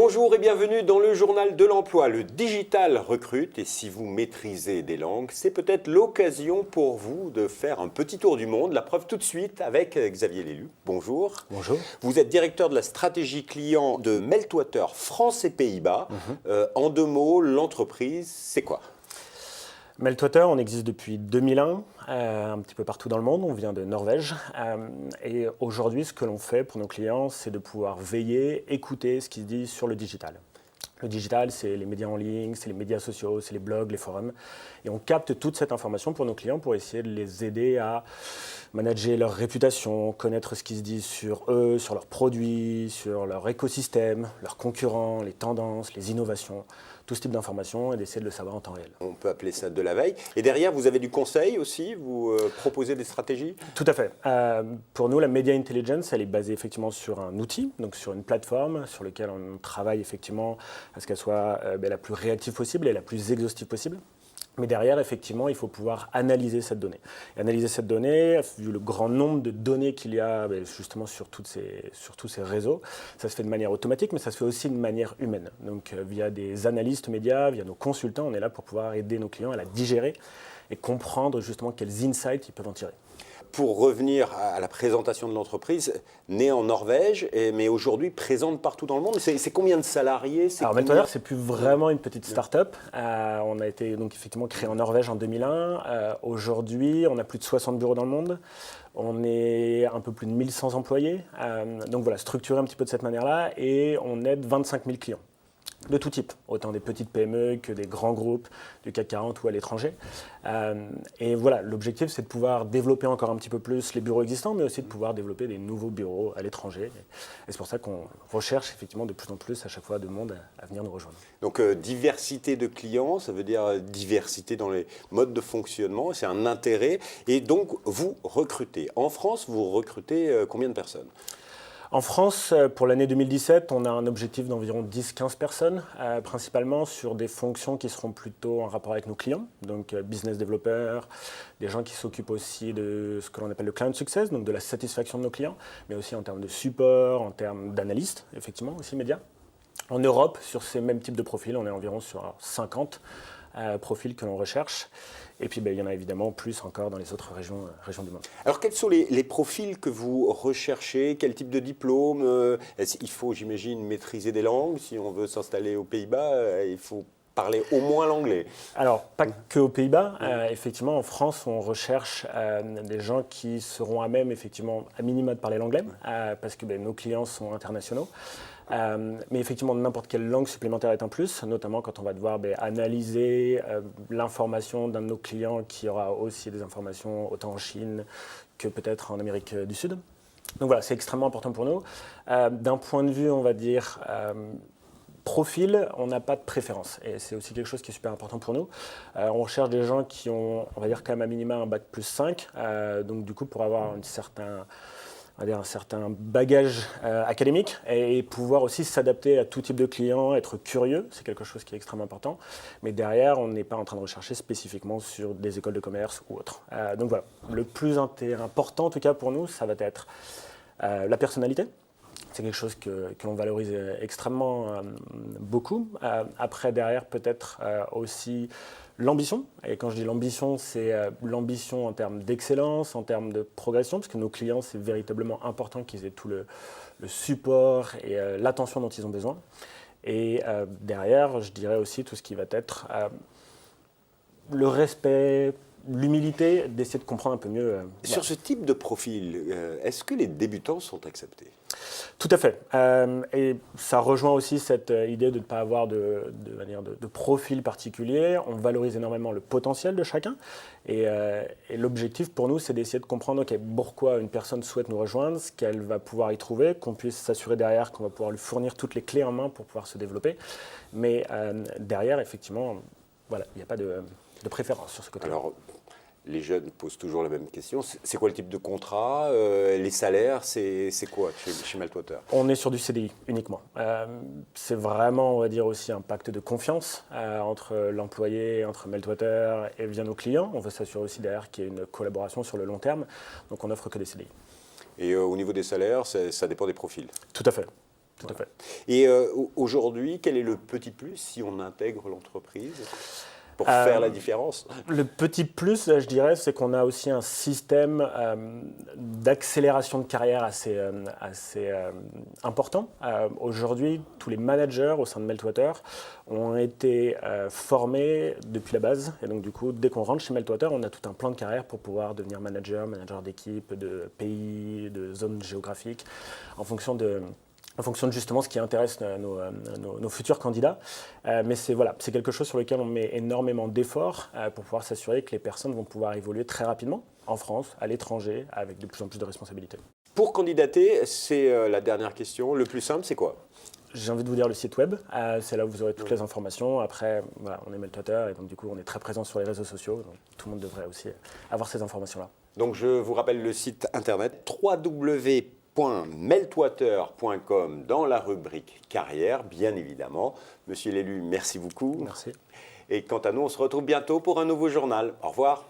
Bonjour et bienvenue dans le journal de l'emploi. Le digital recrute et si vous maîtrisez des langues, c'est peut-être l'occasion pour vous de faire un petit tour du monde. La preuve tout de suite avec Xavier Lélu. Bonjour. Bonjour. Vous êtes directeur de la stratégie client de Meltwater France et Pays-Bas. En deux mots, l'entreprise, c'est quoi ? Meltwater, on existe depuis 2001, un petit peu partout dans le monde. On vient de Norvège. Et aujourd'hui, ce que l'on fait pour nos clients, c'est de pouvoir veiller, écouter ce qui se dit sur le digital. Le digital, c'est les médias en ligne, c'est les médias sociaux, c'est les blogs, les forums. Et on capte toute cette information pour nos clients pour essayer de les aider à manager leur réputation, connaître ce qui se dit sur eux, sur leurs produits, sur leur écosystème, leurs concurrents, les tendances, les innovations, tout ce type d'informations et d'essayer de le savoir en temps réel. On peut appeler ça de la veille. Et derrière, vous avez du conseil aussi ? Vous proposez des stratégies ? Tout à fait. Pour nous, la Media Intelligence, elle est basée effectivement sur un outil, donc sur une plateforme sur laquelle on travaille effectivement à ce qu'elle soit la plus réactive possible et la plus exhaustive possible. Mais derrière, effectivement, il faut pouvoir analyser cette donnée. Et analyser cette donnée, vu le grand nombre de données qu'il y a justement sur tous ces réseaux, ça se fait de manière automatique, mais ça se fait aussi de manière humaine. Donc via des analystes médias, via nos consultants, on est là pour pouvoir aider nos clients à la digérer et comprendre justement quels insights ils peuvent en tirer. Pour revenir à la présentation de l'entreprise, née en Norvège, mais aujourd'hui présente partout dans le monde. C'est combien de salariés ? Alors Meltwater, c'est plus vraiment une petite start-up. On a été donc effectivement créé en Norvège en 2001. Aujourd'hui, on a plus de 60 bureaux dans le monde. On est un peu plus de 1100 employés. Donc voilà, structuré un petit peu de cette manière-là. Et on aide 25 000 clients. De tout type, autant des petites PME que des grands groupes du CAC 40 ou à l'étranger. Et voilà, l'objectif, c'est de pouvoir développer encore un petit peu plus les bureaux existants, mais aussi de pouvoir développer des nouveaux bureaux à l'étranger. Et c'est pour ça qu'on recherche effectivement de plus en plus à chaque fois de monde à venir nous rejoindre. Donc diversité de clients, ça veut dire diversité dans les modes de fonctionnement, c'est un intérêt. Et donc vous recrutez. En France, vous recrutez combien de personnes ? En France, pour l'année 2017, on a un objectif d'environ 10-15 personnes, principalement sur des fonctions qui seront plutôt en rapport avec nos clients, donc business développeurs, des gens qui s'occupent aussi de ce que l'on appelle le client success, donc de la satisfaction de nos clients, mais aussi en termes de support, en termes d'analystes, effectivement, aussi médias. En Europe, sur ces mêmes types de profils, on est environ sur 50 profils que l'on recherche. Et puis, il y en a évidemment plus encore dans les autres régions du monde. Alors, quels sont les profils que vous recherchez ? Quel type de diplôme ? Il faut, j'imagine, maîtriser des langues. Si on veut s'installer aux Pays-Bas, il faut parler au moins l'anglais. Alors, pas que aux Pays-Bas. Effectivement, en France, on recherche des gens qui seront à même, effectivement, à minima de parler l'anglais, parce que nos clients sont internationaux. Mais effectivement, n'importe quelle langue supplémentaire est un plus, notamment quand on va devoir analyser l'information d'un de nos clients qui aura aussi des informations autant en Chine que peut-être en Amérique du Sud. Donc voilà, c'est extrêmement important pour nous. D'un point de vue, on va dire, profil, on n'a pas de préférence. Et c'est aussi quelque chose qui est super important pour nous. On recherche des gens qui ont, on va dire, quand même à minima un bac plus 5. Donc du coup, pour avoir un certain bagage académique et pouvoir aussi s'adapter à tout type de clients, être curieux, c'est quelque chose qui est extrêmement important. Mais derrière, on n'est pas en train de rechercher spécifiquement sur des écoles de commerce ou autres. Donc voilà, le plus important en tout cas pour nous, ça va être la personnalité. C'est quelque chose que l'on valorise extrêmement beaucoup. Après, derrière, peut-être aussi l'ambition. Et quand je dis l'ambition, c'est l'ambition en termes d'excellence, en termes de progression, parce que nos clients, c'est véritablement important qu'ils aient tout le support et l'attention dont ils ont besoin. Et derrière, je dirais aussi tout ce qui va être le respect, l'humilité, d'essayer de comprendre un peu mieux. Sur ce type de profil, est-ce que les débutants sont acceptés ? Tout à fait. Et ça rejoint aussi cette idée de ne pas avoir de profil particulier. On valorise énormément le potentiel de chacun. Et l'objectif pour nous, c'est d'essayer de comprendre pourquoi une personne souhaite nous rejoindre, ce qu'elle va pouvoir y trouver, qu'on puisse s'assurer derrière qu'on va pouvoir lui fournir toutes les clés en main pour pouvoir se développer. Mais derrière, effectivement, voilà, il n'y a pas de préférence sur ce côté-là. Alors, les jeunes posent toujours la même question. C'est quoi le type de contrat ? Les salaires, c'est quoi chez Meltwater ? On est sur du CDI uniquement. C'est vraiment, on va dire, aussi un pacte de confiance entre l'employé, entre Meltwater et bien nos clients. On veut s'assurer aussi derrière qu'il y ait une collaboration sur le long terme. Donc on n'offre que des CDI. Et au niveau des salaires, ça dépend des profils ? Tout à fait. Tout à fait. Et aujourd'hui, quel est le petit plus si on intègre l'entreprise pour faire la différence? Le petit plus, je dirais, c'est qu'on a aussi un système d'accélération de carrière assez important. Aujourd'hui, tous les managers au sein de Meltwater ont été formés depuis la base. Et donc, du coup, dès qu'on rentre chez Meltwater, on a tout un plan de carrière pour pouvoir devenir manager d'équipe, de pays, de zones géographiques, en fonction de justement ce qui intéresse nos futurs candidats. Mais c'est quelque chose sur lequel on met énormément d'efforts pour pouvoir s'assurer que les personnes vont pouvoir évoluer très rapidement en France, à l'étranger, avec de plus en plus de responsabilités. Pour candidater, c'est la dernière question. Le plus simple, c'est quoi? J'ai envie de vous dire le site web. C'est là où vous aurez toutes les informations. Après, on est Meltwater et donc du coup, on est très présent sur les réseaux sociaux. Donc, tout le monde devrait aussi avoir ces informations-là. Donc, je vous rappelle le site internet www.meltwater.com dans la rubrique carrière, bien évidemment. Monsieur l'élu, merci beaucoup. Merci. Et quant à nous, on se retrouve bientôt pour un nouveau journal. Au revoir.